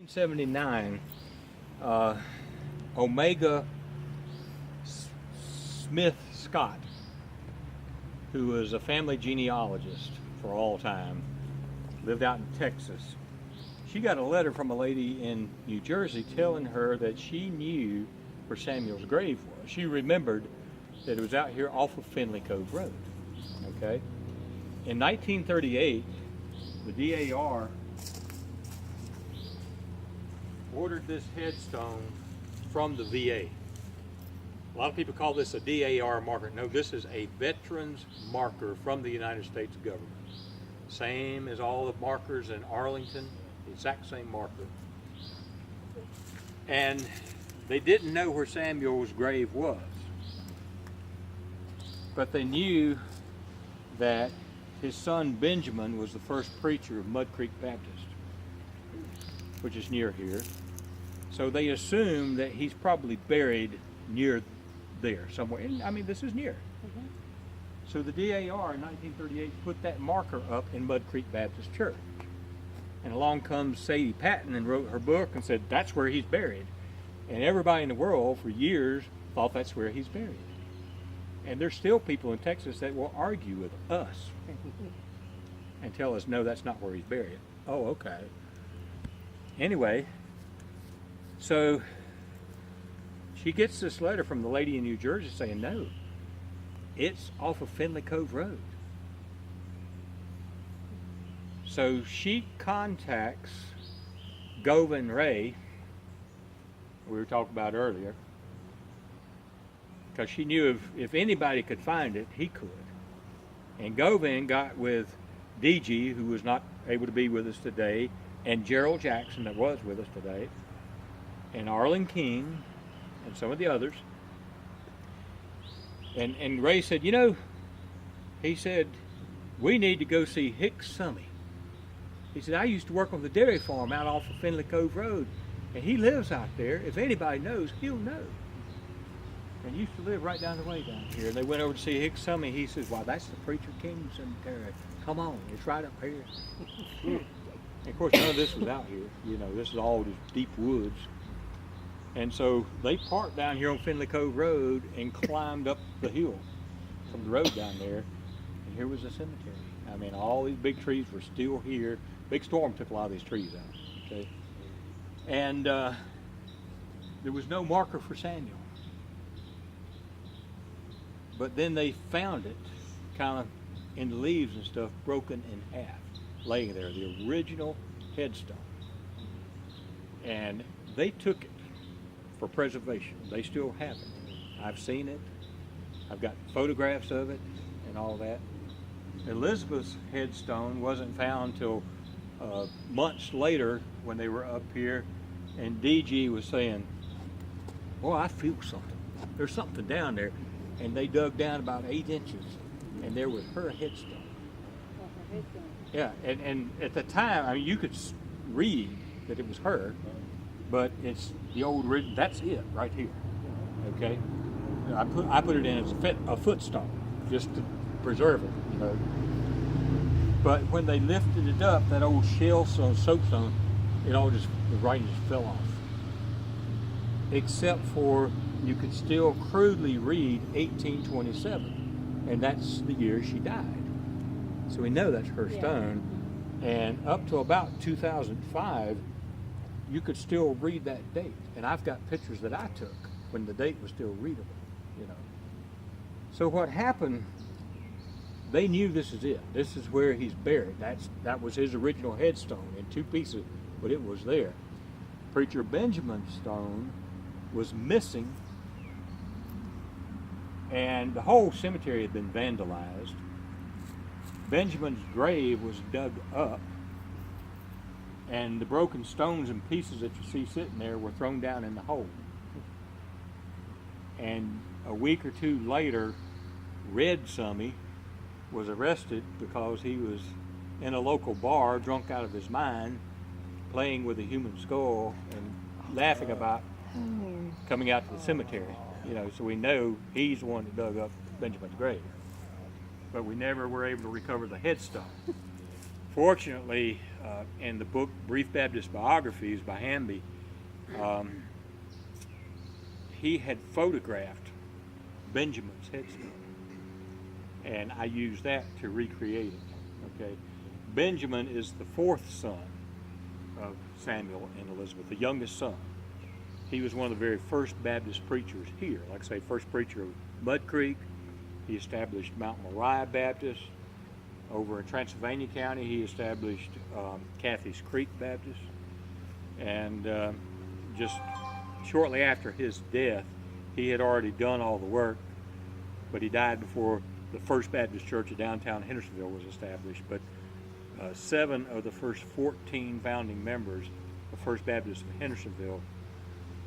1979, Omega Smith Scott, who was a family genealogist for all time, lived out in Texas. She got a letter from a lady in New Jersey telling her that she knew where Samuel's grave was. She remembered that it was out here off of Finley Cove Road. Okay? In 1938, the DAR ordered this headstone from the VA. A lot of people call this a DAR marker. No, this is a veterans marker from the United States government. Same as all the markers in Arlington, the exact same marker. And they didn't know where Samuel's grave was, but they knew that his son Benjamin was the first preacher of Mud Creek Baptist, which is near here. So they assume that he's probably buried near there somewhere. And I mean, this is near. Mm-hmm. So the DAR in 1938 put that marker up in Mud Creek Baptist Church. And along comes Sadie Patton and wrote her book and said, that's where he's buried. And everybody in the world for years thought that's where he's buried. And there's still people in Texas that will argue with us and tell us, no, that's not where he's buried. Oh, okay. Anyway, so she gets this letter from the lady in New Jersey saying, no, it's off of Finley Cove Road. So she contacts Govan Ray, we were talking about earlier, because she knew if anybody could find it, he could. And Govan got with DG, who was not able to be with us today, and Gerald Jackson, that was with us today, and Arlen King, and some of the others. And Ray said, you know, he said, we need to go see Hicks Summey. He said, I used to work on the dairy farm out off of Finley Cove Road, and he lives out there. If anybody knows, he'll know. And used to live right down the way down here. And they went over to see Hicks Summey. He says, well, that's the Preacher King Cemetery. Come on, it's right up here. And of course, none of this was out here. You know, this is all just deep woods. And so they parked down here on Finley Cove Road and climbed up the hill from the road down there. And here was the cemetery. I mean, all these big trees were still here. Big storm took a lot of these trees out. Okay, and there was no marker for Samuel. But then they found it, kind of in the leaves and stuff, broken in half, laying there, the original headstone. And they took it for preservation. They still have it. I've seen it. I've got photographs of it and all that. Elizabeth's headstone wasn't found till months later when they were up here, and DG was saying, "Oh, I feel something. There's something down there." And they dug down about 8 inches, and there was her headstone. Oh, her headstone. Yeah, and at the time, I mean, you could read that it was her, but it's the old written. That's it right here. Okay, I put it in as a footstone just to preserve it, you know. But when they lifted it up, that old shell soapstone, it all just, the writing just fell off. Except for, you could still crudely read 1827, and that's the year she died. So we know that's her stone. And up to about 2005, you could still read that date. And I've got pictures that I took when the date was still readable, you know. So what happened, they knew this is it. This is where he's buried. That was his original headstone in 2 pieces, but it was there. Preacher Benjamin's stone was missing, and the whole cemetery had been vandalized. Benjamin's grave was dug up, and the broken stones and pieces that you see sitting there were thrown down in the hole. And a week or 2 later, Red Summey was arrested because he was in a local bar, drunk out of his mind, playing with a human skull and laughing about coming out to the cemetery. You know, so we know he's the one that dug up Benjamin's grave. But we never were able to recover the headstone. Fortunately, in the book Brief Baptist Biographies by Hamby, he had photographed Benjamin's headstone, and I used that to recreate it. Okay, Benjamin is the fourth son of Samuel and Elizabeth, the youngest son. He was one of the very first Baptist preachers here. Like I say, first preacher of Mud Creek. He established Mount Moriah Baptist. Over in Transylvania County, he established Cathy's Creek Baptist. And just shortly after his death, he had already done all the work, but he died before the First Baptist Church of downtown Hendersonville was established. But 7 of the first 14 founding members of First Baptist of Hendersonville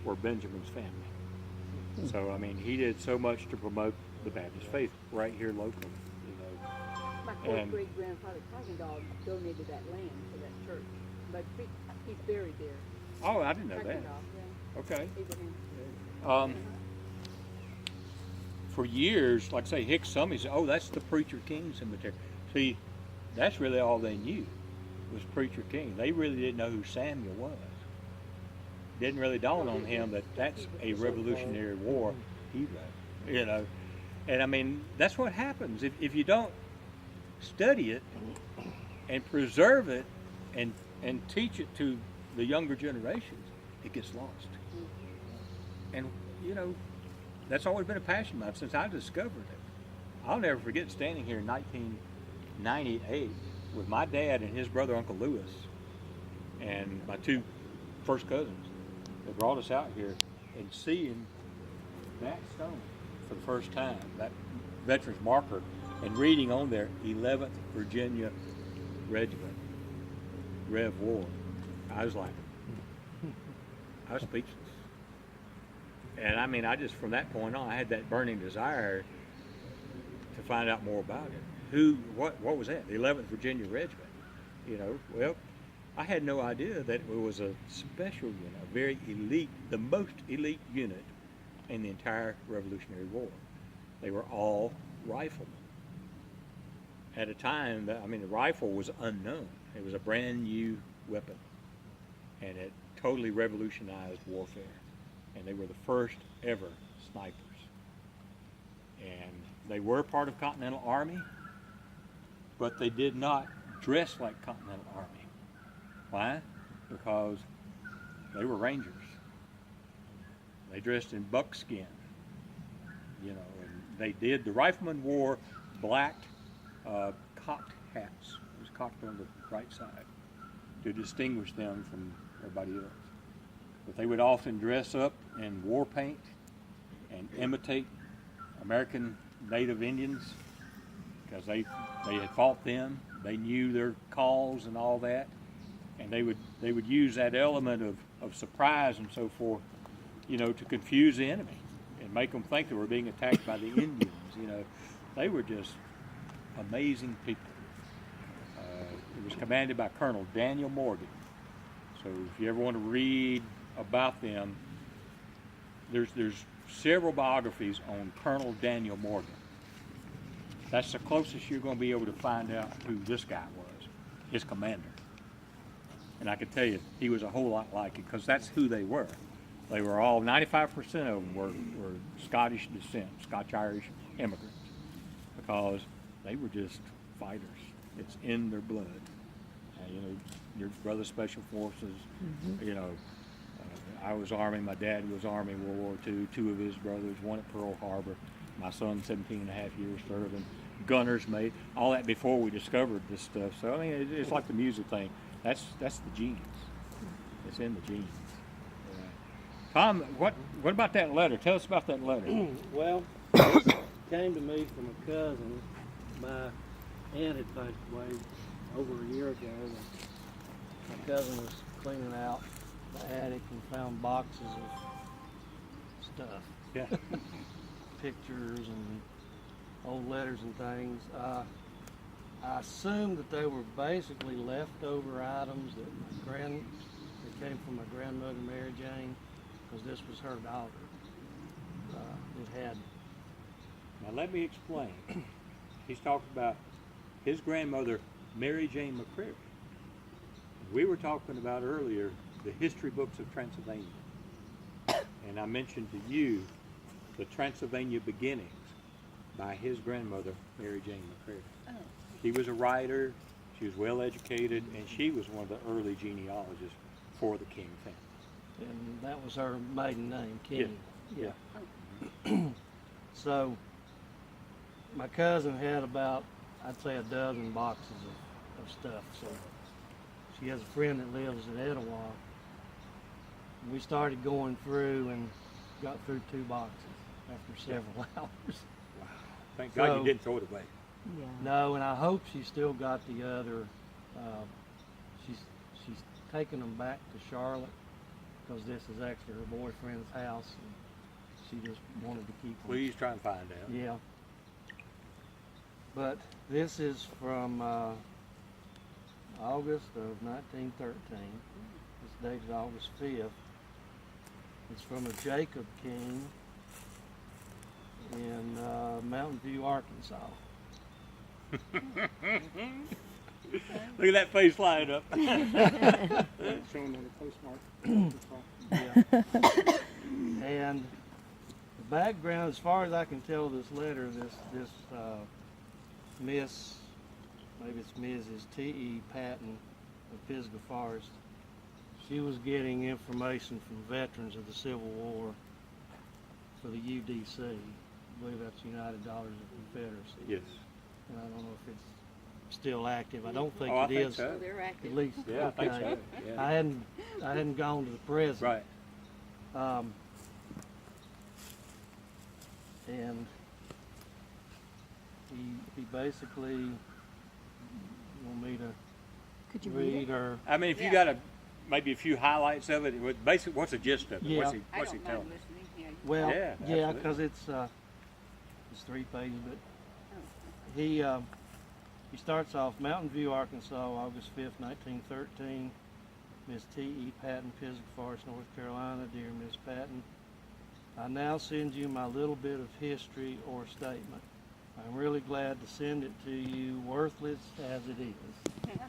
were Benjamin's family. So, I mean, he did so much to promote the Baptist faith right here locally, you know. My fourth great grandfather Kuykendall donated that land to that church, but he's buried there. Oh, I didn't know that. Yeah. Okay. Abraham. For years, like I say, Hicks Summey said, "Oh, that's the Preacher King Cemetery." See, that's really all they knew was Preacher King. They really didn't know who Samuel was. Didn't really dawn on him that that's a Revolutionary War hero, you know. And I mean, that's what happens if you don't study it and preserve it and teach it to the younger generations, it gets lost. And you know, that's always been a passion of mine since I discovered it. I'll never forget standing here in 1998 with my dad and his brother Uncle Lewis and my 2 first cousins that brought us out here, and seeing that stone for the first time, that veteran's marker, and reading on there 11th Virginia Regiment, Rev War. I was speechless. And I mean, I just, from that point on, I had that burning desire to find out more about it. What was that? The 11th Virginia Regiment. You know, well, I had no idea that it was a special unit, a very elite, the most elite unit in the entire Revolutionary War. They were all riflemen. At a time that, I mean, the rifle was unknown. It was a brand new weapon, and it totally revolutionized warfare. And they were the first ever snipers. And they were part of Continental Army, but they did not dress like Continental Army. Why? Because they were Rangers. They dressed in buckskin, you know, and they did, the riflemen wore black cocked hats. It was cocked on the right side to distinguish them from everybody else. But they would often dress up in war paint and imitate American Native Indians because they had fought them. They knew their calls and all that. And they would use that element of surprise and so forth, you know, to confuse the enemy and make them think they were being attacked by the Indians. You know, they were just amazing people. It was commanded by Colonel Daniel Morgan. So if you ever want to read about them, there's several biographies on Colonel Daniel Morgan. That's the closest you're going to be able to find out who this guy was, his commander. And I can tell you, he was a whole lot like it, because that's who they were. They were all, 95% of them were Scottish descent, Scotch-Irish immigrants, because they were just fighters. It's in their blood. You know, your brother's Special Forces, you know, I was Army, my dad was Army, World War II, 2 of his brothers, one at Pearl Harbor, my son 17 and a half years serving, gunner's mate, all that before we discovered this stuff. So, I mean, it's like the music thing. That's the genes. It's in the genes. Tom, what about that letter? Tell us about that letter. Well, it came to me from a cousin. My aunt had passed away over a year ago. My cousin was cleaning out the attic and found boxes of stuff. Yeah. Pictures and old letters and things. I assumed that they were basically leftover items that came from my grandmother Mary Jane, because this was her daughter. It had. Now let me explain. He's talking about his grandmother Mary Jane McCreary. We were talking about earlier the history books of Transylvania. And I mentioned to you the Transylvania Beginnings by his grandmother, Mary Jane McCreary. Oh. She was a writer, she was well educated, and she was one of the early genealogists for the King family. And that was her maiden name, King. Yeah. So, my cousin had about, I'd say, a dozen boxes of stuff. So, she has a friend that lives in Etowah. We started going through and got through 2 boxes after several hours. Wow. Thank God So- you didn't throw it away. Yeah. No, and I hope she still got the other. She's taking them back to Charlotte because this is actually her boyfriend's house, and she just wanted to keep them. Please try and find out. Yeah. But this is from August of 1913. This date's August 5th. It's from a Jacob King in Mountain View, Arkansas. Look at that face light up. Showing on the postmark. Yeah. And the background, as far as I can tell, this letter, this Miss, maybe it's Mrs. T.E. Patton of Pisgah Forest, she was getting information from veterans of the Civil War for the UDC. I believe that's United Daughters of Confederacy. Yes. And I don't know if it's still active. I don't think Oh, I it think is. so. So they're active. At least. Yeah, I think okay. so. Yeah. I hadn't gone to the prison. Right. And he basically want me to Could you read read it? or I mean, if you Yeah. got maybe a few highlights of it, basically, what's the gist of it? Yeah. What's he, I what's he don't telling mind us? listening. Yeah. well, Yeah, yeah, absolutely. because it's 3 pages, but Oh. he starts off Mountain View, Arkansas, August 5th, 1913. Miss T.E. Patton, Pisgah Forest, North Carolina. Dear Miss Patton, I now send you my little bit of history or statement. I'm really glad to send it to you, worthless as it is.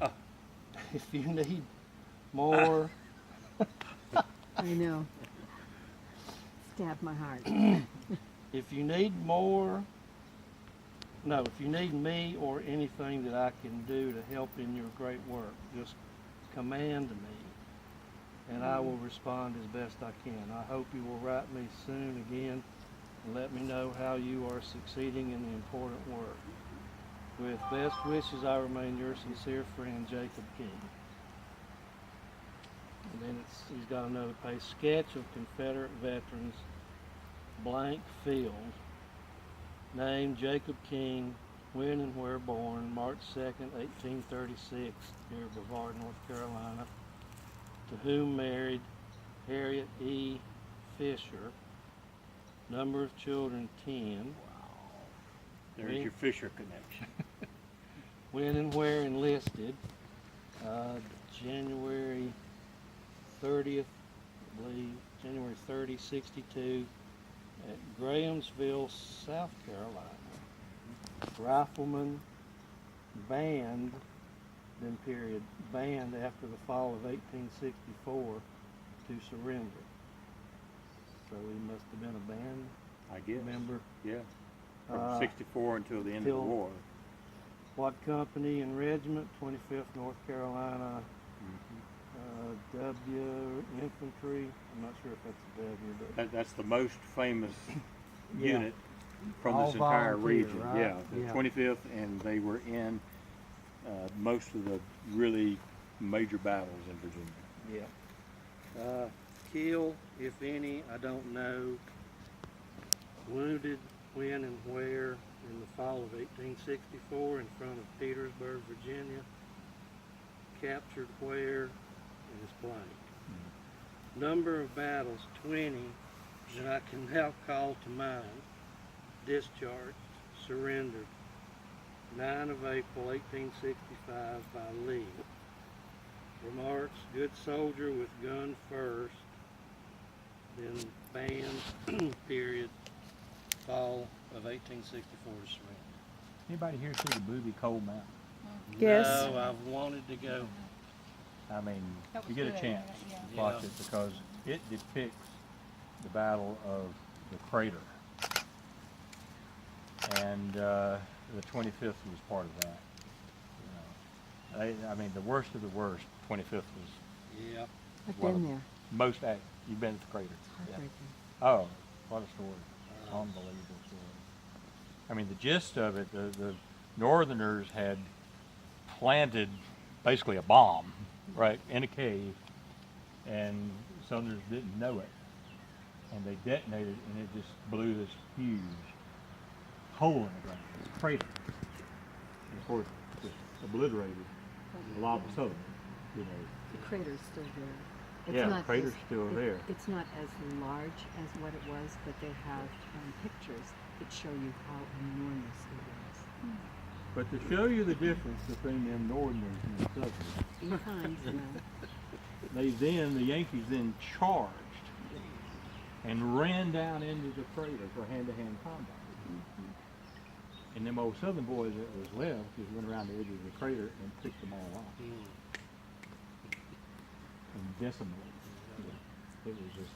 Oh. If you need more, I know. Stabbed my heart. if you need more, no, if you need me or anything that I can do to help in your great work, just command me, and I will respond as best I can. I hope you will write me soon again and let me know how you are succeeding in the important work. With best wishes, I remain your sincere friend, Jacob King. And then he's got another page, sketch of Confederate veterans, blank field, name Jacob King, when and where born, March 2nd, 1836, near Brevard, North Carolina, to whom married Harriet E. Fisher, number of children 10, There's your Fisher connection. when and where enlisted, January 30th, I believe, January 30, 62, at Grahamsville, South Carolina. Rifleman, banned, then period, banned after the fall of 1864 to surrender. So he must have been a band I guess. member. Yeah. From Uh, 64 until the end of the till- war. What company and regiment? 25th North Carolina, W Infantry. I'm not sure if that's a W, but That's the most famous Yeah. unit from All this entire volunteer, region. right? Yeah, the Yeah. 25th, and they were in most of the really major battles in Virginia. yeah. Kill, if any, I don't know. Wounded, when and where, in the fall of 1864 in front of Petersburg, Virginia. Captured where, and it's blank. Number of battles, 20, that I can now call to mind. Discharged, surrendered, 9 of April 1865 by Lee. Remarks, good soldier with gun first, then banned, period, fall of 1864 to surrender. Anybody here see the movie Cold Mountain? Yes. No, I've wanted to go. I mean, That you was get a good, chance, yeah. watch Yeah. it because it depicts the Battle of the Crater. And the 25th was part of that. You know, I mean, the worst of the worst, 25th was Yeah. I've one been of there. most act. You've been to the Crater. Heartbreaking. Oh, what a story. Unbelievable story. I mean, the gist of it, the Northerners had planted basically a bomb, right, in a cave, and Southerners didn't know it. And they detonated, and it just blew this huge hole in the ground, this crater. And of course, just obliterated a lot of the Southerners, you know. The crater's still there. It's Yeah, the not crater's as- still there. It's not as large as what it was, but they have pictures that show you how enormous it was. But to show you the difference between them Northerners and the Southerners, Be kind, you know. the Yankees then charged and ran down into the crater for hand-to-hand combat. And them old Southern boys that was left just went around the edge of the crater and picked them all off and decimated. It was just